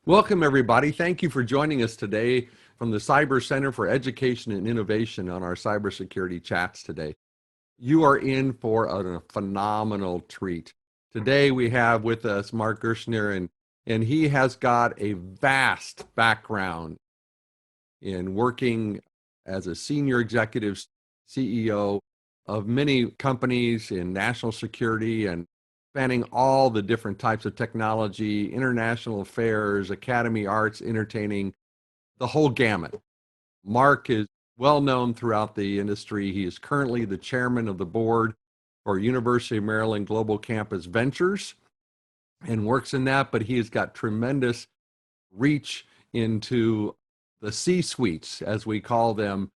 Welcome, everybody. Thank you for joining us today from the Cyber Center for Education and Innovation on our cybersecurity chats today. You are in for a phenomenal treat. Today we have with us Mark Gershner, and he has got a vast background in working as a senior executive CEO of many companies in national security and spanning all the different types of technology, international affairs, academy, arts, entertaining, the whole gamut. Mark is well known throughout the industry. He is currently the chairman of the board for University of Maryland Global Campus Ventures and works in that, but he has got tremendous reach into the C-suites, as we call them,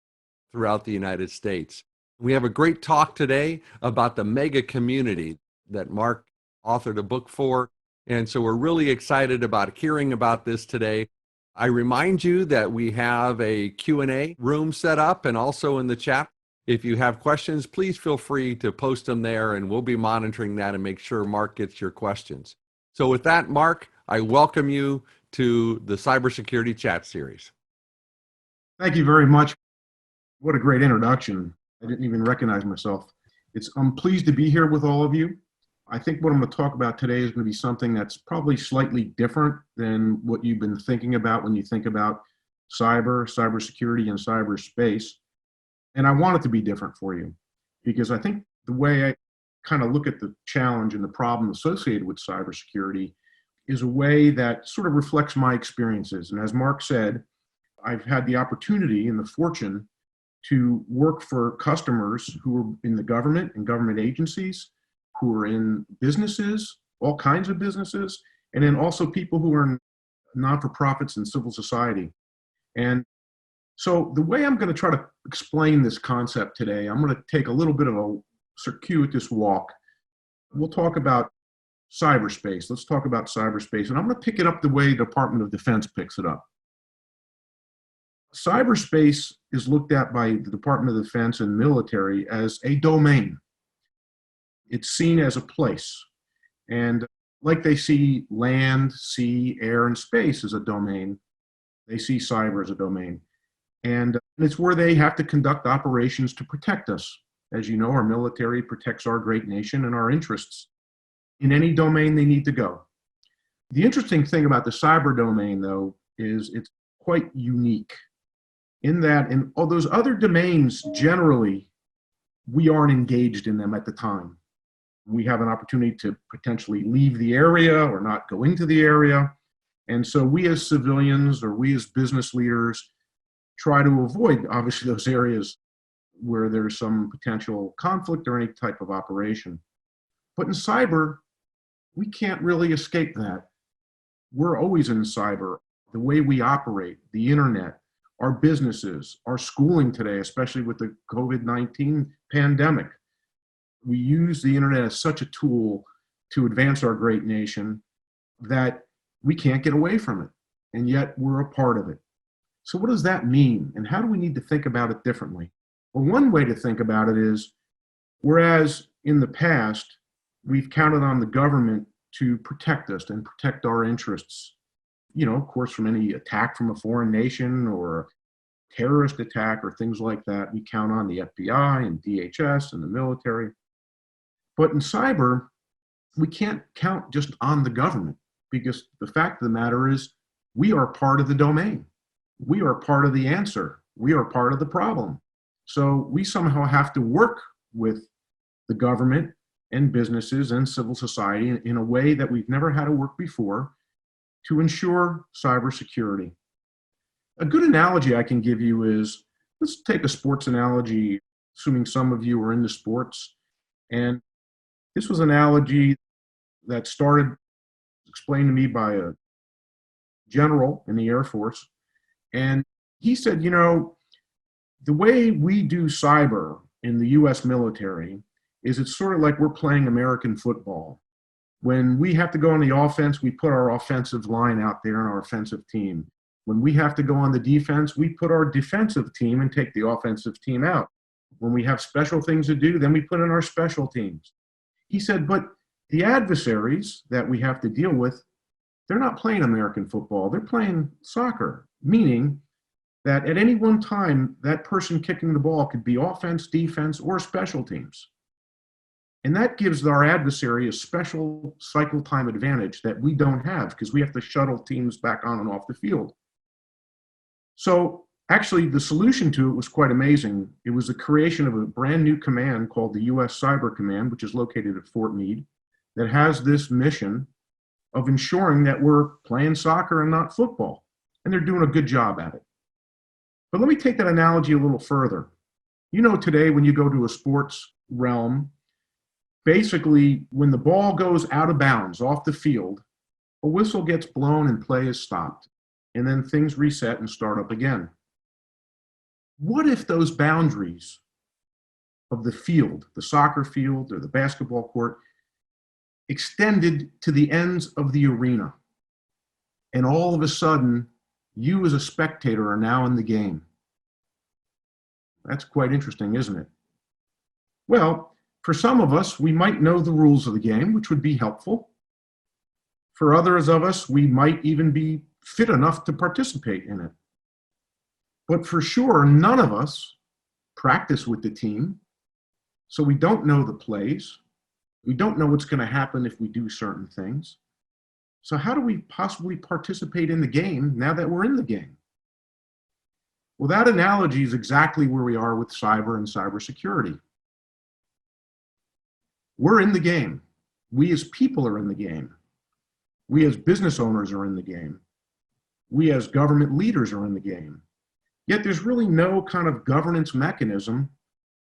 throughout the United States. We have a great talk today about the MegaCommunity that Mark authored a book for, and so we're really excited about hearing about this today. I remind you that we have a Q&A room set up and also in the chat. If you have questions, please feel free to post them there, and we'll be monitoring that and make sure Mark gets your questions. So with that, Mark, I welcome you to the Cybersecurity Chat Series. Thank you very much. What a great introduction. I didn't even recognize myself. I'm pleased to be here with all of you. I think what I'm going to talk about today is going to be something that's probably slightly different than what you've been thinking about when you think about cybersecurity, and cyberspace. And I want it to be different for you because I think the way I kind of look at the challenge and the problem associated with cybersecurity is a way that sort of reflects my experiences. And as Mark said, I've had the opportunity and the fortune to work for customers who are in the government and government agencies, who are in businesses, all kinds of businesses, and then also people who are in non-for-profits and civil society. And so the way I'm going to try to explain this concept today, I'm going to take a little bit of a circuitous walk. We'll talk about cyberspace. Let's talk about cyberspace. And I'm going to pick it up the way the Department of Defense picks it up. Cyberspace is looked at by the Department of Defense and military as a domain. It's seen as a place. And like they see land, sea, air, and space as a domain, they see cyber as a domain. And it's where they have to conduct operations to protect us. As you know, our military protects our great nation and our interests in any domain they need to go. The interesting thing about the cyber domain, though, is it's quite unique in that in all those other domains, generally, we aren't engaged in them at the time. We have an opportunity to potentially leave the area or not go into the area. And so we as civilians or we as business leaders try to avoid, obviously, those areas where there's some potential conflict or any type of operation. But in cyber, we can't really escape that. We're always in cyber. The way we operate, the internet, our businesses, our schooling today, especially with the COVID-19 pandemic. We use the internet as such a tool to advance our great nation that we can't get away from it, and yet we're a part of it. So what does that mean, and how do we need to think about it differently? Well, one way to think about it is, whereas in the past, we've counted on the government to protect us and protect our interests, of course, from any attack from a foreign nation or terrorist attack or things like that. We count on the FBI and DHS and the military. But in cyber, we can't count just on the government because the fact of the matter is we are part of the domain. We are part of the answer. We are part of the problem. So we somehow have to work with the government and businesses and civil society in a way that we've never had to work before to ensure cybersecurity. A good analogy I can give you is, let's take a sports analogy, assuming some of you are into sports. And this was an analogy that started explained to me by a general in the Air Force. And he said, the way we do cyber in the US military is it's sort of like we're playing American football. When we have to go on the offense, we put our offensive line out there and our offensive team. When we have to go on the defense, we put our defensive team and take the offensive team out. When we have special things to do, then we put in our special teams. He said, but the adversaries that we have to deal with they're not playing American football, they're playing soccer, meaning that at any one time, that person kicking the ball could be offense, defense, or special teams. And that gives our adversary a special cycle time advantage that we don't have because we have to shuttle teams back on and off the field. So actually, the solution to it was quite amazing. It was the creation of a brand new command called the U.S. Cyber Command, which is located at Fort Meade, that has this mission of ensuring that we're playing soccer and not football. And they're doing a good job at it. But let me take that analogy a little further. You know, today when you go to a sports realm, basically when the ball goes out of bounds off the field, a whistle gets blown and play is stopped. And then things reset and start up again. What if those boundaries of the field, the soccer field or the basketball court, extended to the ends of the arena? And all of a sudden, you as a spectator are now in the game. That's quite interesting, isn't it? Well, for some of us, we might know the rules of the game, which would be helpful. For others of us, we might even be fit enough to participate in it. But for sure, none of us practice with the team, so we don't know the plays. We don't know what's going to happen if we do certain things. So how do we possibly participate in the game now that we're in the game? Well, that analogy is exactly where we are with cyber and cybersecurity. We're in the game. We as people are in the game. We as business owners are in the game. We as government leaders are in the game. Yet there's really no kind of governance mechanism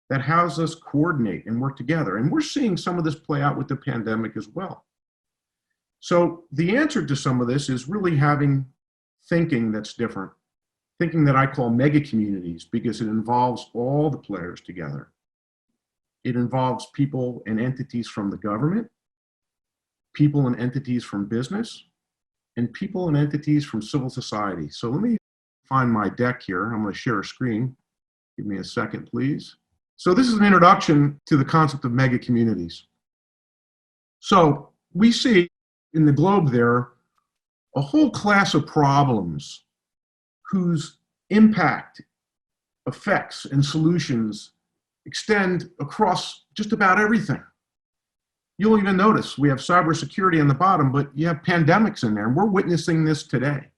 that has us coordinate and work together. And we're seeing some of this play out with the pandemic as well. So the answer to some of this is really having thinking that's different. Thinking that I call MegaCommunities because it involves all the players together. It involves people and entities from the government, people and entities from business, and people and entities from civil society. So let me find my deck here. I'm going to share a screen. Give me a second, please. So this is an introduction to the concept of MegaCommunities. So we see in the globe there a whole class of problems whose impact, effects, and solutions extend across just about everything. You'll even notice we have cybersecurity on the bottom, but you have pandemics in there, and we're witnessing this today.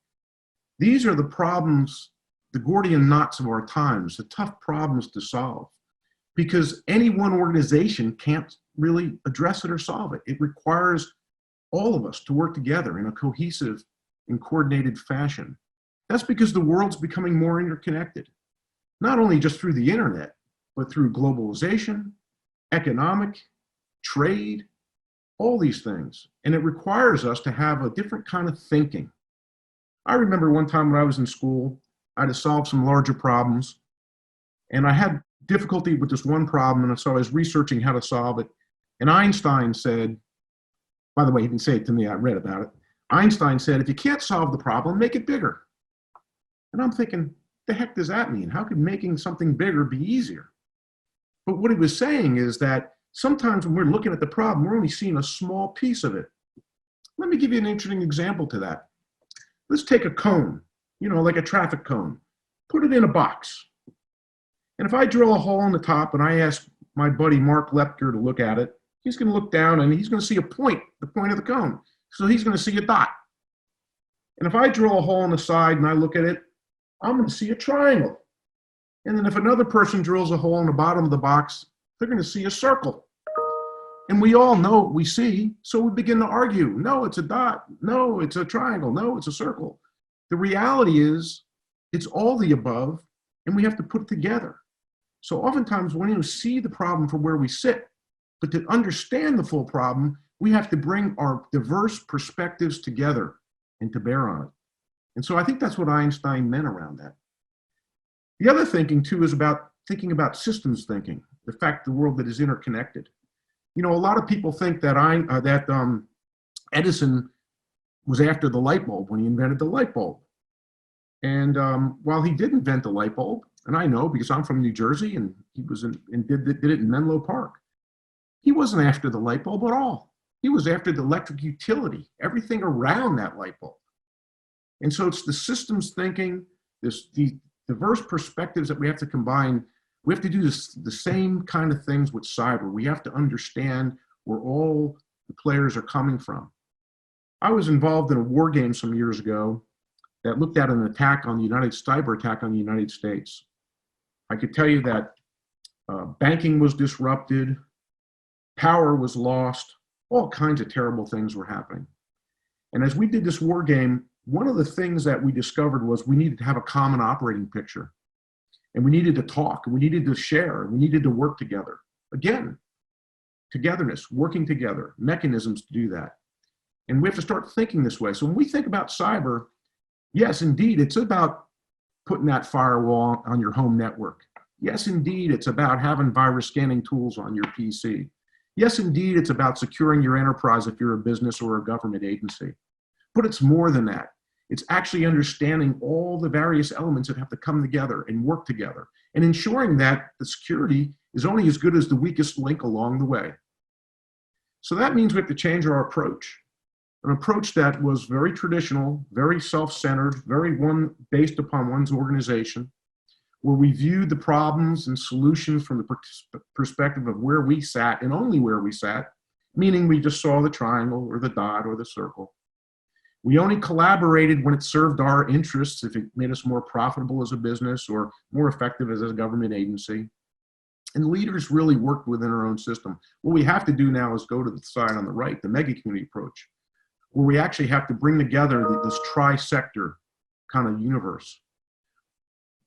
These are the problems, the Gordian knots of our times, the tough problems to solve, because any one organization can't really address it or solve it. It requires all of us to work together in a cohesive and coordinated fashion. That's because the world's becoming more interconnected, not only just through the internet, but through globalization, economic, trade, all these things. And it requires us to have a different kind of thinking. I remember one time when I was in school, I had to solve some larger problems, and I had difficulty with this one problem, and so I was researching how to solve it. And Einstein said, by the way, he didn't say it to me, I read about it. Einstein said, if you can't solve the problem, make it bigger. And I'm thinking, the heck does that mean? How could making something bigger be easier? But what he was saying is that sometimes when we're looking at the problem, we're only seeing a small piece of it. Let me give you an interesting example to that. Let's take a cone, you know, like a traffic cone, put it in a box. And if I drill a hole in the top and I ask my buddy Mark Lepker to look at it, he's going to look down and he's going to see a point, the point of the cone. So he's going to see a dot. And if I drill a hole in the side and I look at it, I'm going to see a triangle. And then if another person drills a hole in the bottom of the box, they're going to see a circle. And we all know what we see, so we begin to argue. No, it's a dot. No, it's a triangle. No, it's a circle. The reality is, it's all the above, and we have to put it together. So oftentimes, when you see the problem from where we sit, but to understand the full problem, we have to bring our diverse perspectives together and to bear on it. And so I think that's what Einstein meant around that. The other thinking, too, is about thinking about systems thinking, the fact the world that is interconnected. You know, a lot of people think that Edison was after the light bulb when he invented the light bulb. And while he did invent the light bulb, and I know because I'm from New Jersey and he was did it in Menlo Park, he wasn't after the light bulb at all. He was after the electric utility, everything around that light bulb. And so it's the systems thinking, the diverse perspectives that we have to combine. We have to do the same kind of things with cyber. We have to understand where all the players are coming from. I was involved in a war game some years ago that looked at an attack on the cyber attack on the United States. I could tell you that banking was disrupted, power was lost, all kinds of terrible things were happening. And as we did this war game, one of the things that we discovered was we needed to have a common operating picture. And we needed to talk, and we needed to share, and we needed to work together. Again, togetherness, working together, mechanisms to do that. And we have to start thinking this way. So when we think about cyber, yes, indeed, it's about putting that firewall on your home network. Yes, indeed, it's about having virus scanning tools on your PC. Yes, indeed, it's about securing your enterprise if you're a business or a government agency. But it's more than that. It's actually understanding all the various elements that have to come together and work together, and ensuring that the security is only as good as the weakest link along the way. So that means we have to change our approach. An approach that was very traditional, very self-centered, very based upon one's organization, where we viewed the problems and solutions from the perspective of where we sat and only where we sat, meaning we just saw the triangle or the dot or the circle. We only collaborated when it served our interests, if it made us more profitable as a business or more effective as a government agency. And leaders really worked within our own system. What we have to do now is go to the side on the right, the MegaCommunity approach, where we actually have to bring together this tri-sector kind of universe.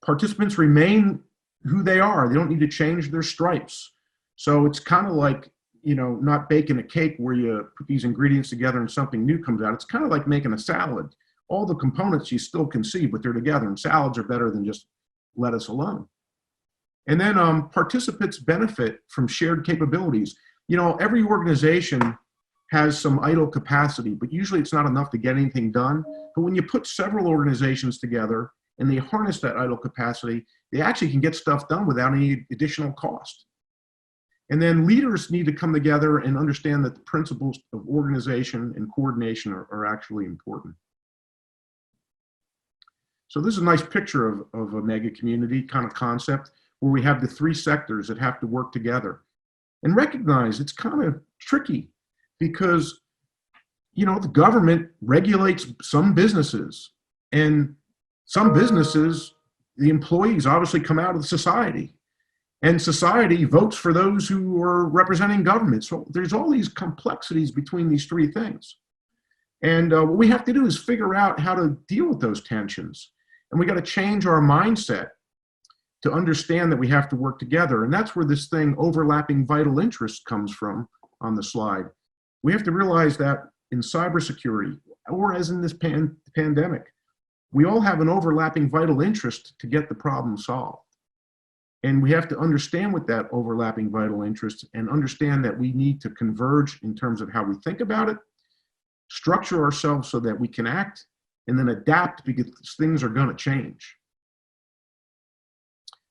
Participants remain who they are. They don't need to change their stripes. So it's kind of like, you know, not baking a cake where you put these ingredients together and something new comes out. It's kind of like making a salad. All the components you still can see, but they're together, and salads are better than just lettuce alone. And then participants benefit from shared capabilities. You know, every organization has some idle capacity, but usually it's not enough to get anything done. But when you put several organizations together and they harness that idle capacity, they actually can get stuff done without any additional cost. And then leaders need to come together and understand that the principles of organization and coordination are actually important. So this is a nice picture of a mega community kind of concept where we have the three sectors that have to work together. And recognize it's kind of tricky because, you know, the government regulates some businesses, and some businesses, the employees obviously come out of society. And society votes for those who are representing government. So there's all these complexities between these three things. And what we have to do is figure out how to deal with those tensions. And we got to change our mindset to understand that we have to work together. And that's where this thing, overlapping vital interest, comes from on the slide. We have to realize that in cybersecurity, or as in this pandemic, we all have an overlapping vital interest to get the problem solved. And we have to understand with that overlapping vital interest and understand that we need to converge in terms of how we think about it, structure ourselves so that we can act, and then adapt because things are going to change.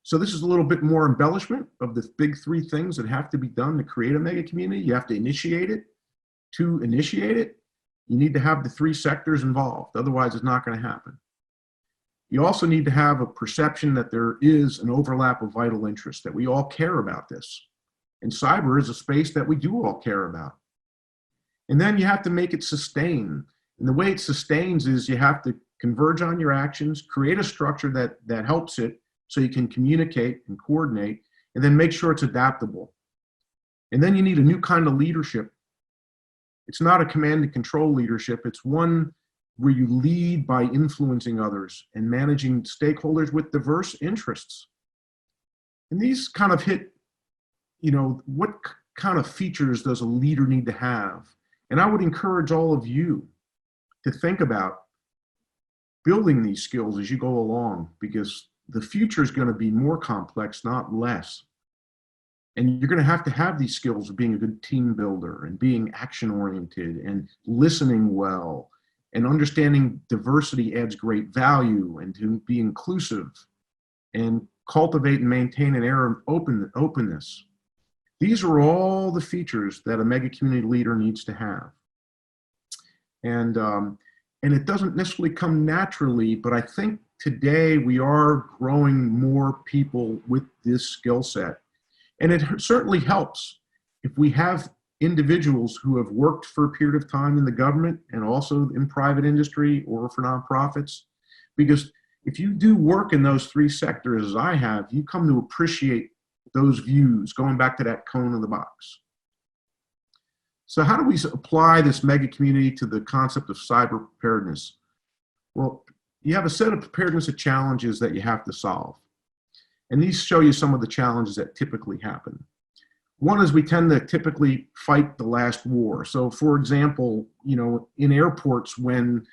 So this is a little bit more embellishment of the big three things that have to be done to create a mega community. You have to initiate it. To initiate it, you need to have the three sectors involved. Otherwise, it's not going to happen. You also need to have a perception that there is an overlap of vital interest, that we all care about this. And cyber is a space that we do all care about. And then you have to make it sustain. And the way it sustains is you have to converge on your actions, create a structure that helps it so you can communicate and coordinate, and then make sure it's adaptable. And then you need a new kind of leadership. It's not a command and control leadership. It's one where you lead by influencing others and managing stakeholders with diverse interests. And these kind of hit, you know, what kind of features does a leader need to have? And I would encourage all of you to think about building these skills as you go along, because the future is going to be more complex, not less. And you're going to have these skills of being a good team builder and being action-oriented and listening well, and understanding diversity adds great value, and to be inclusive and cultivate and maintain an air of openness. These are all the features that a mega community leader needs to have. And it doesn't necessarily come naturally, but I think today we are growing more people with this skill set. And it certainly helps if we have individuals who have worked for a period of time in the government and also in private industry or for nonprofits. Because if you do work in those three sectors as I have, you come to appreciate those views, going back to that cone of the box. So how do we apply this mega community to the concept of cyber preparedness? Well, you have a set of preparedness of challenges that you have to solve. And these show you some of the challenges that typically happen. One is we tend to typically fight the last war. So for example, in airports when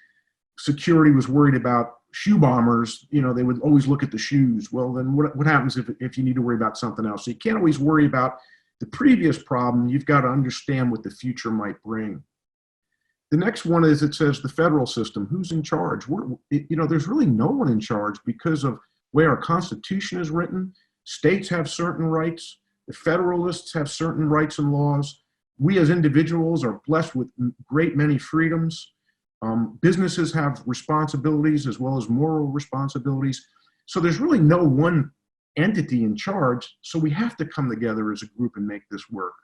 security was worried about shoe bombers, they would always look at the shoes. Well, then what happens if you need to worry about something else? So you can't always worry about the previous problem. You've got to understand what the future might bring. The next one is, it says the federal system. Who's in charge? There's really no one in charge because of where our Constitution is written. States have certain rights. The Federalists have certain rights and laws. We as individuals are blessed with great many freedoms. Businesses have responsibilities as well as moral responsibilities. So there's really no one entity in charge. So we have to come together as a group and make this work.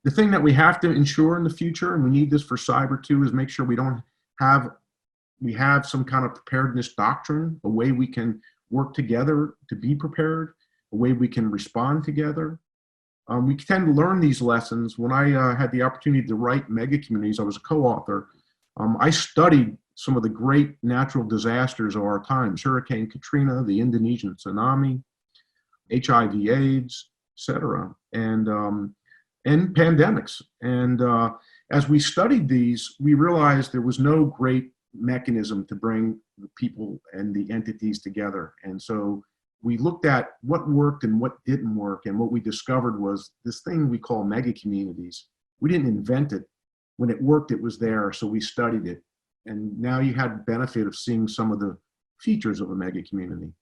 The thing that we have to ensure in the future, and we need this for cyber too, is make sure we have some kind of preparedness doctrine, a way we can work together to be prepared, a way we can respond together. We tend to learn these lessons. When I had the opportunity to write MegaCommunities, I was a co-author. I studied some of the great natural disasters of our times: Hurricane Katrina, the Indonesian tsunami, HIV/AIDS, etc., and pandemics. And as we studied these, we realized there was no great mechanism to bring the people and the entities together. And so we looked at what worked and what didn't work, and what we discovered was this thing we call mega communities. We didn't invent it. When it worked, it was there, so we studied it. And now you had the benefit of seeing some of the features of a mega community.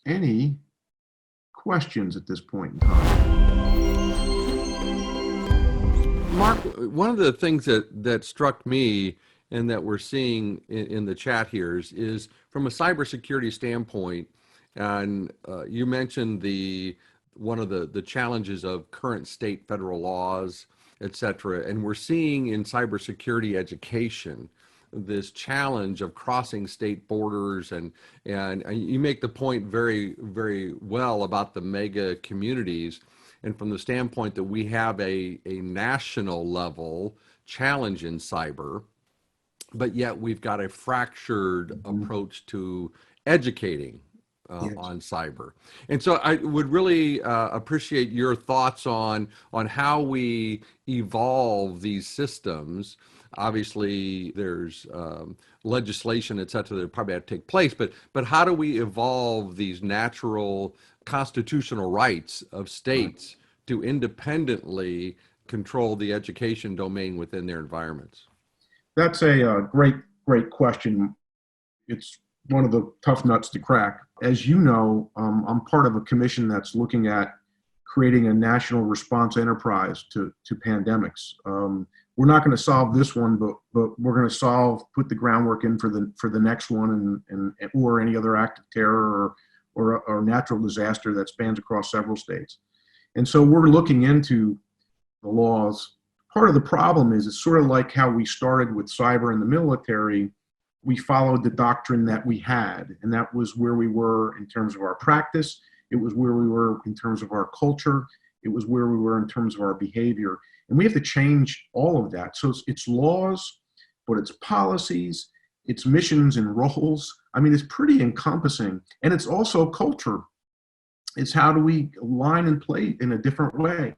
Any questions at this point in time? Mark, one of the things that struck me and that we're seeing in the chat here is from a cybersecurity standpoint, and you mentioned one of the challenges of current state federal laws, et cetera, and we're seeing in cybersecurity education this challenge of crossing state borders, and you make the point very, very well about the mega communities, and from the standpoint that we have a national level challenge in cyber, but yet we've got a fractured approach to educating on cyber. And so I would really appreciate your thoughts on how we evolve these systems. Obviously, there's legislation, et cetera, that probably have to take place, but how do we evolve these natural constitutional rights of states to independently control the education domain within their environments? That's a great question. It's one of the tough nuts to crack. As you know, I'm part of a commission that's looking at creating a national response enterprise to pandemics. We're not going to solve this one, but we're going to put the groundwork in for the next one, or any other act of terror or natural disaster that spans across several states. And so we're looking into the laws. Part of the problem is it's sort of like how we started with cyber in the military. We followed the doctrine that we had, and that was where we were in terms of our practice. It was where we were in terms of our culture. It was where we were in terms of our behavior. And we have to change all of that. So it's laws, but it's policies, it's missions and roles. I mean, it's pretty encompassing. And it's also culture. It's how do we align and play in a different way.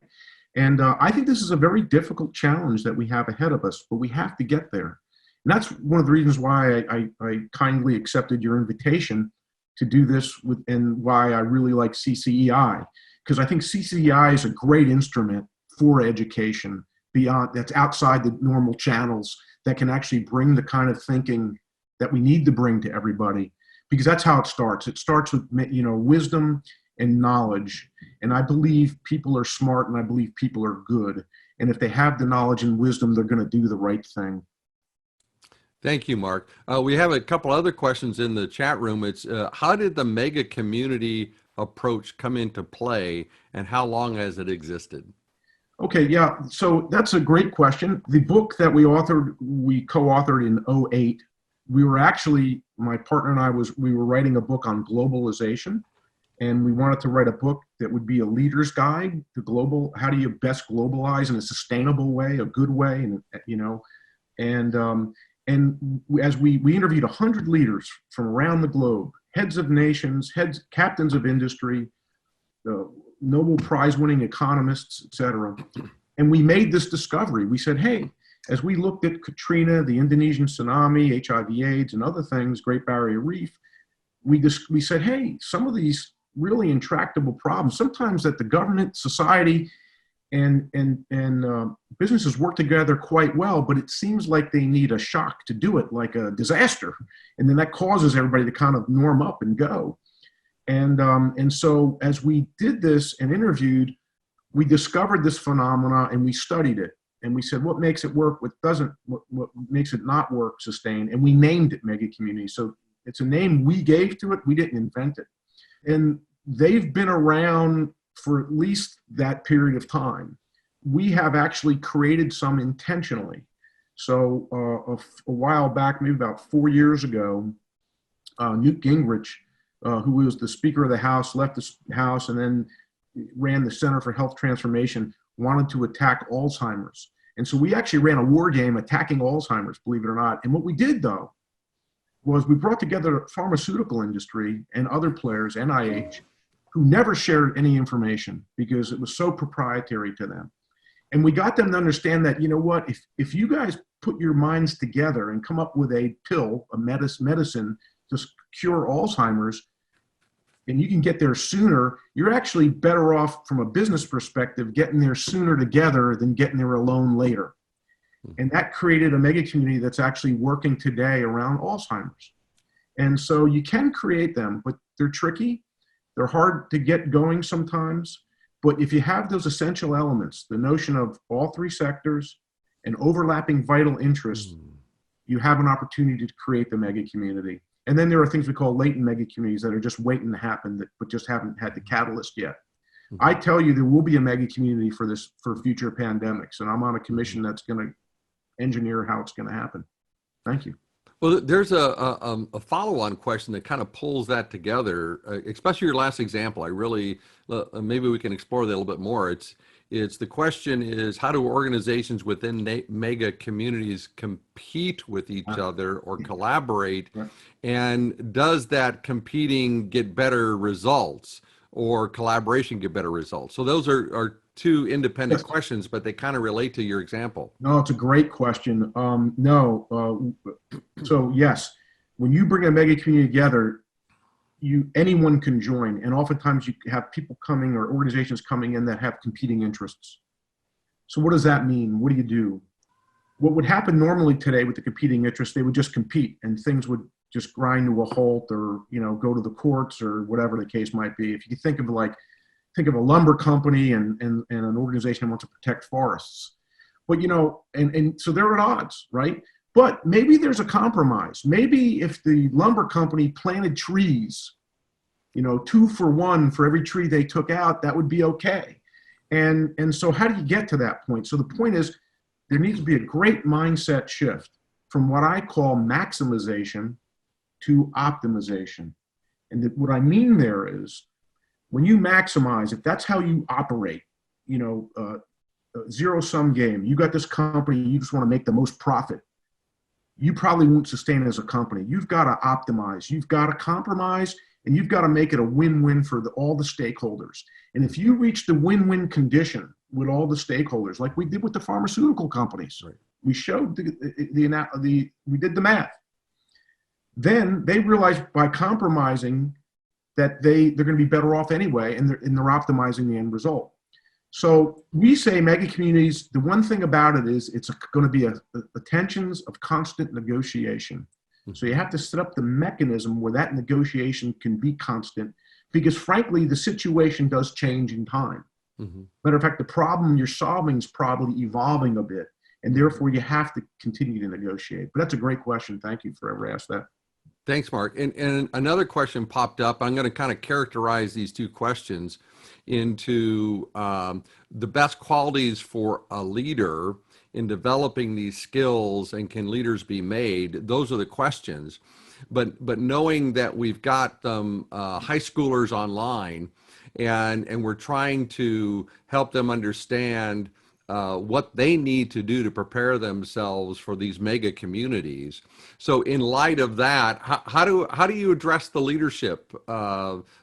And I think this is a very difficult challenge that we have ahead of us, but we have to get there. And that's one of the reasons why I kindly accepted your invitation to do this and why I really like CCEI, because I think CCEI is a great instrument for education that's outside the normal channels, that can actually bring the kind of thinking that we need to bring to everybody, because that's how it starts. It starts with wisdom. and knowledge. And I believe people are smart, and I believe people are good. And if they have the knowledge and wisdom, they're going to do the right thing. Thank you, Mark. We have a couple other questions in the chat room. It's how did the mega community approach come into play, and how long has it existed? Okay, yeah, so that's a great question. The book that we co-authored in '08. We were actually, my partner and I we were writing a book on globalization, and we wanted to write a book that would be a leader's guide to how do you best globalize in a sustainable way, a good way, and as we interviewed 100 leaders from around the globe, heads of nations, captains of industry, Nobel Prize winning economists, etc. And we made this discovery. We said, hey, as we looked at Katrina, the Indonesian tsunami, HIV/AIDS, and other things, Great Barrier Reef, we said, hey, some of these really intractable problems, sometimes that the government, society, and businesses work together quite well, but it seems like they need a shock to do it, like a disaster. And then that causes everybody to kind of norm up and go. And so as we did this and interviewed, we discovered this phenomena and we studied it. And we said, what makes it work, what doesn't, what makes it not work, sustain? And we named it MegaCommunity. So it's a name we gave to it, we didn't invent it. And they've been around for at least that period of time. We have actually created some intentionally. So a while back, maybe about 4 years ago, Newt Gingrich, who was the Speaker of the House, left the House and then ran the Center for Health Transformation, wanted to attack Alzheimer's. And so we actually ran a war game attacking Alzheimer's, believe it or not. And what we did, though, was we brought together the pharmaceutical industry and other players, NIH, who never shared any information because it was so proprietary to them. And we got them to understand that, you know what, if you guys put your minds together and come up with a pill, a medicine to cure Alzheimer's, and you can get there sooner, you're actually better off from a business perspective getting there sooner together than getting there alone later. And that created a mega community that's actually working today around Alzheimer's. And so you can create them, but they're tricky. They're hard to get going sometimes. But if you have those essential elements, the notion of all three sectors and overlapping vital interests, you have an opportunity to create the mega community. And then there are things we call latent mega communities that are just waiting to happen, but just haven't had the catalyst yet. I tell you, there will be a mega community for future pandemics, and I'm on a commission that's going to engineer how it's going to happen. Thank you. Well, there's a follow-on question that kind of pulls that together, especially your last example. I really, maybe we can explore that a little bit more. It's the question is, how do organizations within mega communities compete with each other or collaborate? Right. And does that competing get better results or collaboration get better results? So those are two independent questions, but they kind of relate to your example. No, it's a great question. So yes, when you bring a mega community together, anyone can join, and oftentimes you have people coming or organizations coming in that have competing interests. So what does that mean? What do you do? What would happen normally today with the competing interests, they would just compete and things would just grind to a halt, or go to the courts or whatever the case might be. If you think of a lumber company and an organization that wants to protect forests. But and so they're at odds, right? But maybe there's a compromise. Maybe if the lumber company planted trees, 2 for 1 for every tree they took out, that would be okay. And so how do you get to that point? So the point is, there needs to be a great mindset shift from what I call maximization to optimization. And what I mean there is, when you maximize, if that's how you operate, zero-sum game, you got this company, you just want to make the most profit, you probably won't sustain it as a company. You've got to optimize, you've got to compromise, and you've got to make it a win-win for all the stakeholders. And if you reach the win-win condition with all the stakeholders, like we did with the pharmaceutical companies, right? We showed we did the math. Then they realized by compromising that they're going to be better off anyway, and they're optimizing the end result. So we say mega communities, the one thing about it is it's going to be a tensions of constant negotiation. So you have to set up the mechanism where that negotiation can be constant, because frankly, the situation does change in time. Matter of fact, the problem you're solving is probably evolving a bit, and therefore you have to continue to negotiate. But that's a great question. Thank you for ever asked that. Thanks, Mark. And another question popped up. I'm going to kind of characterize these two questions into the best qualities for a leader in developing these skills, and can leaders be made? Those are the questions. But knowing that we've got high schoolers online, and we're trying to help them understand what they need to do to prepare themselves for these mega communities. So in light of that, how do you address the leadership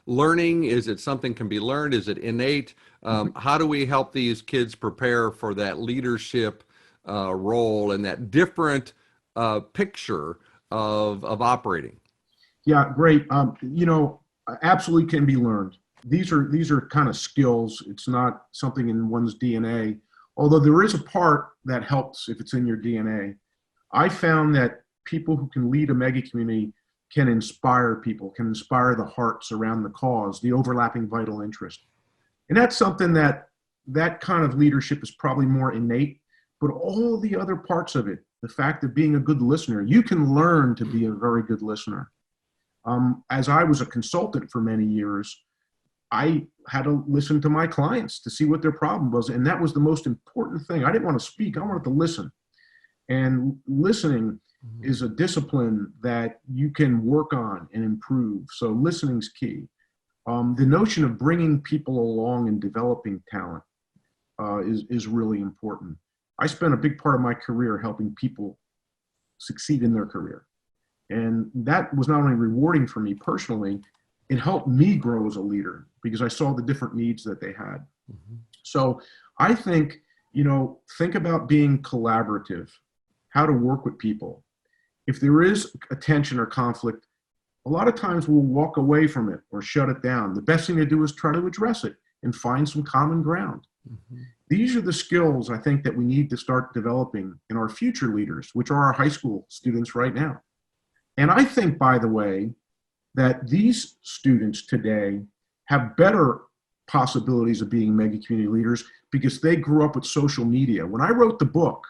learning? Is it something can be learned? Is it innate? How do we help these kids prepare for that leadership role and that different picture of operating? Yeah, great. Absolutely can be learned. These are kind of skills. It's not something in one's DNA. Although there is a part that helps if it's in your DNA. I found that people who can lead a mega community can inspire people, can inspire the hearts around the cause, the overlapping vital interest. And that's something that kind of leadership is probably more innate, but all the other parts of it, the fact of being a good listener, you can learn to be a very good listener. As I was a consultant for many years, I had to listen to my clients to see what their problem was. And that was the most important thing. I didn't want to speak, I wanted to listen. And listening is a discipline that you can work on and improve. So listening's key. The notion of bringing people along and developing talent is really important. I spent a big part of my career helping people succeed in their career. And that was not only rewarding for me personally, it helped me grow as a leader because I saw the different needs that they had. So I think, think about being collaborative, how to work with people. If there is a tension or conflict, a lot of times we'll walk away from it or shut it down. The best thing to do is try to address it and find some common ground. These are the skills I think that we need to start developing in our future leaders, which are our high school students right now. And I think, by the way, that these students today have better possibilities of being mega community leaders because they grew up with social media. When I wrote the book,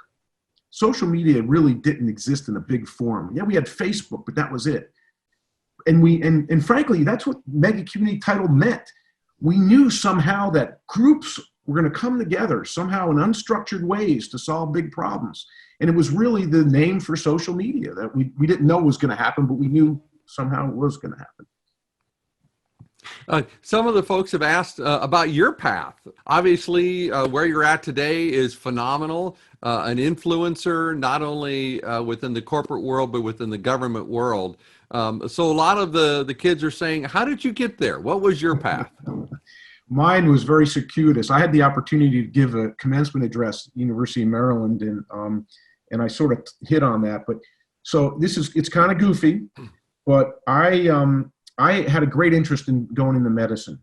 social media really didn't exist in a big form. Yeah, we had Facebook, but that was it. And frankly, that's what mega community title meant. We knew somehow that groups were going to come together somehow in unstructured ways to solve big problems. And it was really the name for social media that we didn't know was going to happen, but we knew somehow it was going to happen. Some of the folks have asked about your path. Obviously, where you're at today is phenomenal. An influencer, not only within the corporate world, but within the government world. So a lot of the kids are saying, how did you get there? What was your path? Mine was very circuitous. I had the opportunity to give a commencement address at the University of Maryland, and I sort of hit on that. But so it's kind of goofy, but I had a great interest in going into medicine.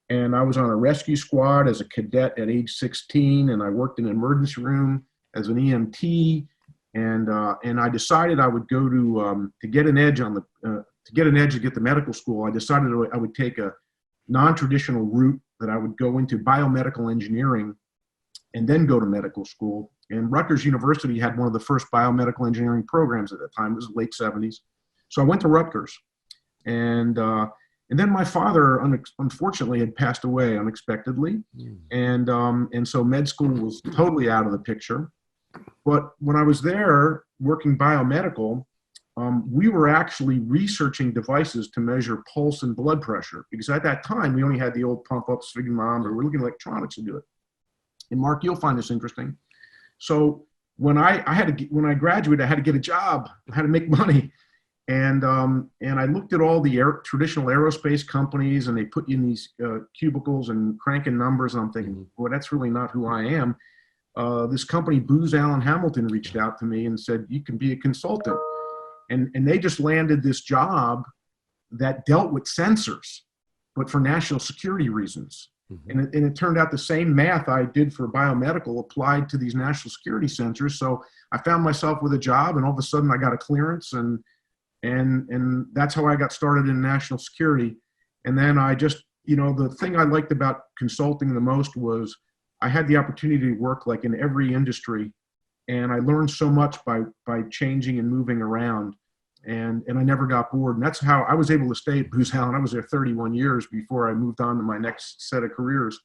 And I was on a rescue squad as a cadet at age 16, and I worked in an emergency room as an EMT. And I decided I would go to get an edge to get to medical school. I decided I would take a non-traditional route, that I would go into biomedical engineering and then go to medical school. And Rutgers University had one of the first biomedical engineering programs at that time. It was the late 70s. So I went to Rutgers. And then my father, unfortunately, had passed away unexpectedly. And so med school was totally out of the picture. But when I was there working biomedical, we were actually researching devices to measure pulse and blood pressure, because at that time we only had the old pump up sphygmomanometer. We're looking at electronics to do it. And Mark, you'll find this interesting. So when I graduated, I had to get a job. I had to make money, and I looked at all the traditional aerospace companies, and they put you in these cubicles and cranking numbers. And I'm thinking, well, that's really not who I am. This company, Booz Allen Hamilton, reached out to me and said, you can be a consultant. And they just landed this job that dealt with sensors, but for national security reasons. And it turned out the same math I did for biomedical applied to these national security sensors. So I found myself with a job, and all of a sudden I got a clearance, and that's how I got started in national security. And then I just, the thing I liked about consulting the most was I had the opportunity to work like in every industry, and I learned so much by changing and moving around, and I never got bored. And that's how I was able to stay at Booz Allen. I was there 31 years before I moved on to my next set of careers,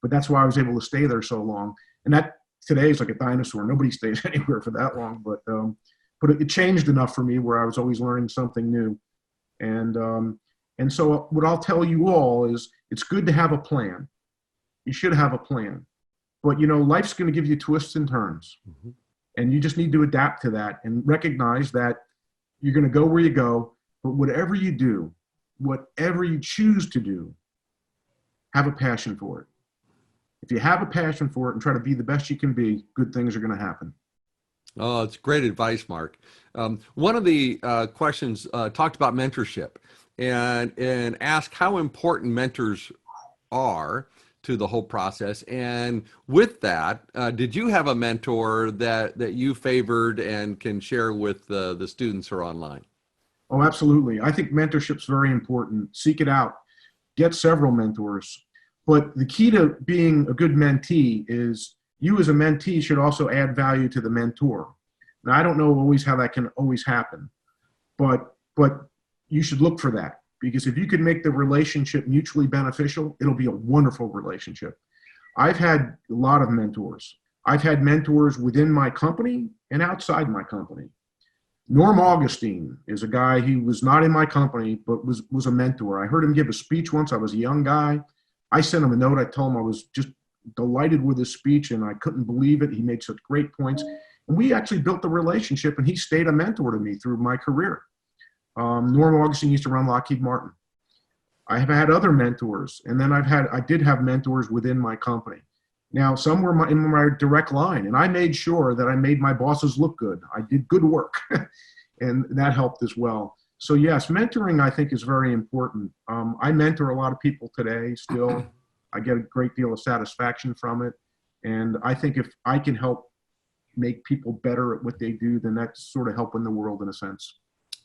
but that's why I was able to stay there so long. And that today is like a dinosaur. Nobody stays anywhere for that long, but it changed enough for me where I was always learning something new. And so what I'll tell you all is it's good to have a plan. You should have a plan. But, life's going to give you twists and turns. Mm-hmm. And you just need to adapt to that and recognize that you're going to go where you go. But whatever you do, whatever you choose to do, have a passion for it. If you have a passion for it and try to be the best you can be, good things are going to happen. Oh, it's great advice, Mark. One of the questions talked about mentorship and asked how important mentors are to the whole process. And with that, did you have a mentor that you favored and can share with the students who are online? Oh, absolutely. I think mentorship's very important. Seek it out. Get several mentors. But the key to being a good mentee is you as a mentee should also add value to the mentor. Now, I don't know always how that can always happen, but you should look for that, because if you can make the relationship mutually beneficial, it'll be a wonderful relationship. I've had a lot of mentors. I've had mentors within my company and outside my company. Norm Augustine is a guy who was not in my company, but was a mentor. I heard him give a speech once. I was a young guy. I sent him a note. I told him I was just delighted with his speech and I couldn't believe it. He made such great points. And we actually built a relationship, and he stayed a mentor to me through my career. Norm Augustine used to run Lockheed Martin. I have had other mentors, and then I did have mentors within my company. Now, some were in my direct line, and I made sure that I made my bosses look good. I did good work, and that helped as well. So yes, mentoring I think is very important. I mentor a lot of people today still. I get a great deal of satisfaction from it. And I think if I can help make people better at what they do, then that's sort of helping the world in a sense.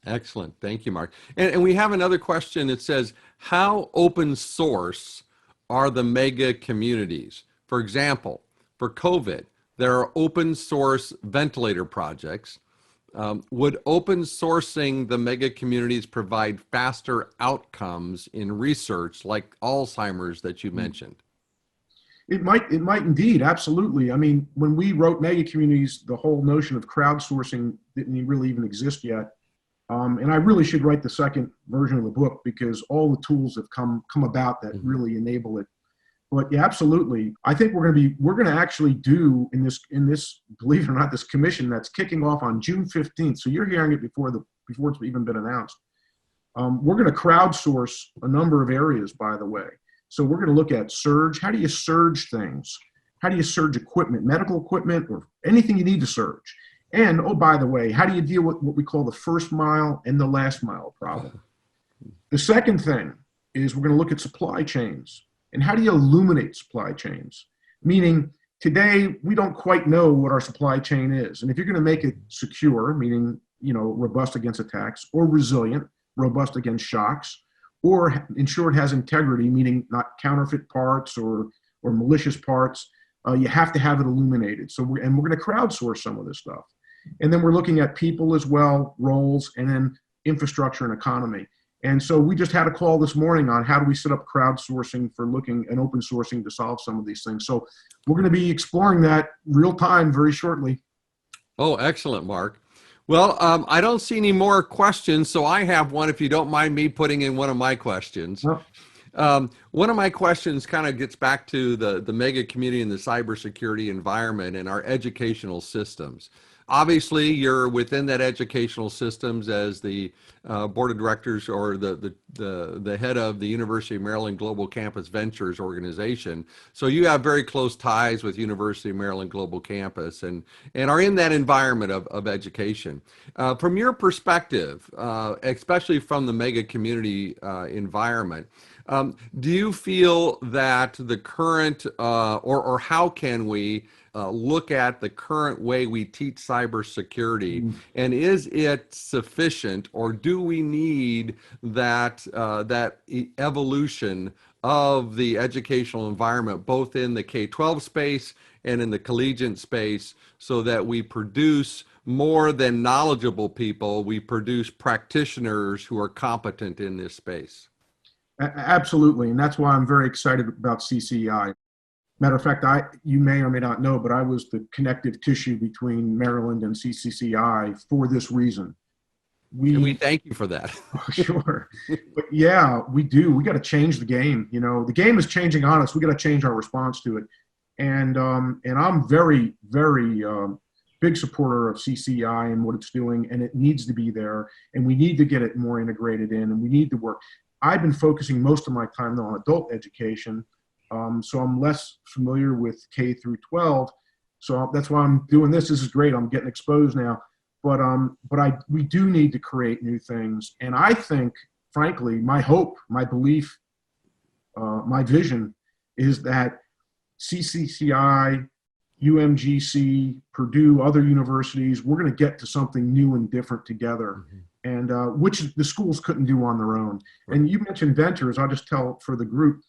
Excellent. Thank you, Mark. And we have another question that says, how open source are the mega communities? For example, for COVID, there are open source ventilator projects. Would open sourcing the mega communities provide faster outcomes in research like Alzheimer's that you mentioned? It might indeed, absolutely. I mean, when we wrote MegaCommunities, the whole notion of crowdsourcing didn't really even exist yet. And I really should write the second version of the book, because all the tools have come about that really enable it. But yeah, absolutely. I think we're going to actually do in this, believe it or not, this commission that's kicking off on June 15th. So you're hearing it before it's even been announced. We're going to crowdsource a number of areas, by the way. So we're going to look at surge. How do you surge things? How do you surge equipment, medical equipment, or anything you need to surge? And, oh, by the way, how do you deal with what we call the first mile and the last mile problem? The second thing is we're going to look at supply chains. And how do you illuminate supply chains? Meaning, today, we don't quite know what our supply chain is. And if you're going to make it secure, meaning, robust against attacks, or resilient, robust against shocks, or ensure it has integrity, meaning not counterfeit parts or malicious parts, you have to have it illuminated. So we're going to crowdsource some of this stuff. And then we're looking at people as well, roles, and then infrastructure and economy. And so we just had a call this morning on how do we set up crowdsourcing for looking and open sourcing to solve some of these things. So we're going to be exploring that real time very shortly. Oh, excellent, Mark. Well, I don't see any more questions, so I have one, if you don't mind me putting in one of my questions. One of my questions kind of gets back to the mega community and the cybersecurity environment and our educational systems. Obviously, you're within that educational systems as the board of directors or the head of the University of Maryland Global Campus Ventures organization. So you have very close ties with University of Maryland Global Campus and are in that environment of education. From your perspective, especially from the mega community environment, Do you feel that the current, or how can we look at the current way we teach cybersecurity, and is it sufficient, or do we need that evolution of the educational environment, both in the K-12 space and in the collegiate space, so that we produce more than knowledgeable people, we produce practitioners who are competent in this space? Absolutely, and that's why I'm very excited about CCEI. Matter of fact, you may or may not know, but I was the connective tissue between Maryland and CCCI for this reason. And we thank you for that. Sure. But yeah, we do. We got to change the game. You know, the game is changing on us. We got to change our response to it. And I'm very, very big supporter of CCI and what it's doing, and it needs to be there, and we need to get it more integrated in, and we need to work. I've been focusing most of my time though on adult education, so I'm less familiar with K through 12. So that's why I'm doing this. This is great. I'm getting exposed now. But we do need to create new things. And I think, frankly, my hope, my belief, my vision is that CCCI, UMGC, Purdue, other universities, we're going to get to something new and different together, and which the schools couldn't do on their own. And you mentioned Ventures. I'll just tell for the group,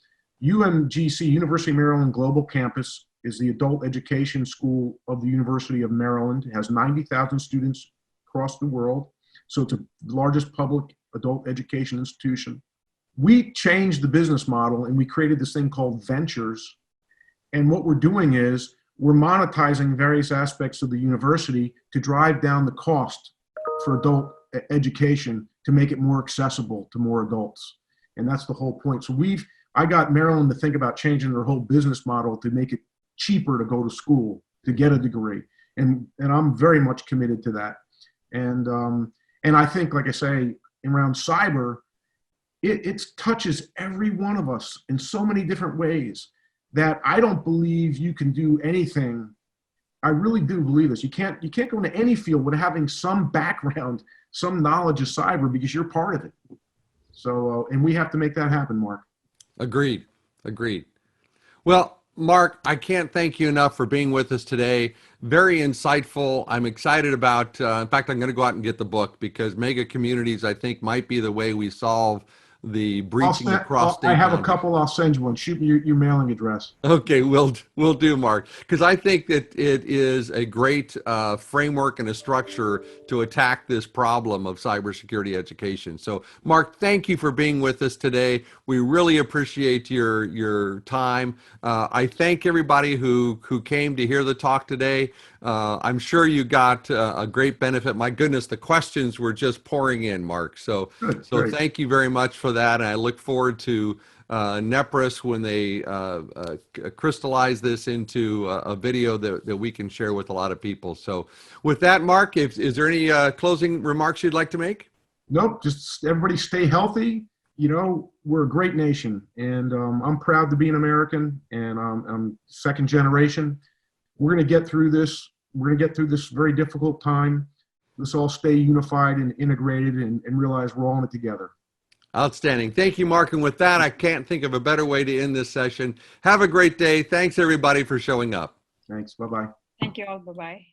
UMGC, University of Maryland Global Campus, is the adult education school of the University of Maryland. It has 90,000 students across the world. So it's the largest public adult education institution. We changed the business model and we created this thing called Ventures. And what we're doing is we're monetizing various aspects of the university to drive down the cost for adult education to make it more accessible to more adults. And that's the whole point. So I got Maryland to think about changing their whole business model to make it cheaper to go to school to get a degree, and I'm very much committed to that. And I think, like I say, around cyber, it touches every one of us in so many different ways that I don't believe you can do anything. I really do believe this. You can't go into any field without having some background, some knowledge of cyber, because you're part of it. So and we have to make that happen, Mark. Agreed. Well, Mark, I can't thank you enough for being with us today. Very insightful. I'm excited about, in fact, I'm going to go out and get the book, because MegaCommunities, I think, might be the way we solve the breaching across state I have boundaries. a couple. I'll send you one. Shoot me your mailing address. Okay, we'll do, Mark, because I think that it is a great framework and a structure to attack this problem of cybersecurity education. So, Mark, thank you for being with us today. We really appreciate your time. I thank everybody who came to hear the talk today. I'm sure you got a great benefit. My goodness, the questions were just pouring in, Mark. So Great. Thank you very much for that, and I look forward to Nepris when they crystallize this into a video that we can share with a lot of people. So with that, Mark, is there any closing remarks you'd like to make? Nope, just everybody stay healthy. You know, we're a great nation, and I'm proud to be an American, and I'm second generation. We're going to get through this. We're going to get through this very difficult time. Let's all stay unified and integrated and realize we're all in it together. Outstanding. Thank you, Mark. And with that, I can't think of a better way to end this session. Have a great day. Thanks, everybody, for showing up. Thanks. Bye-bye. Thank you all. Bye-bye.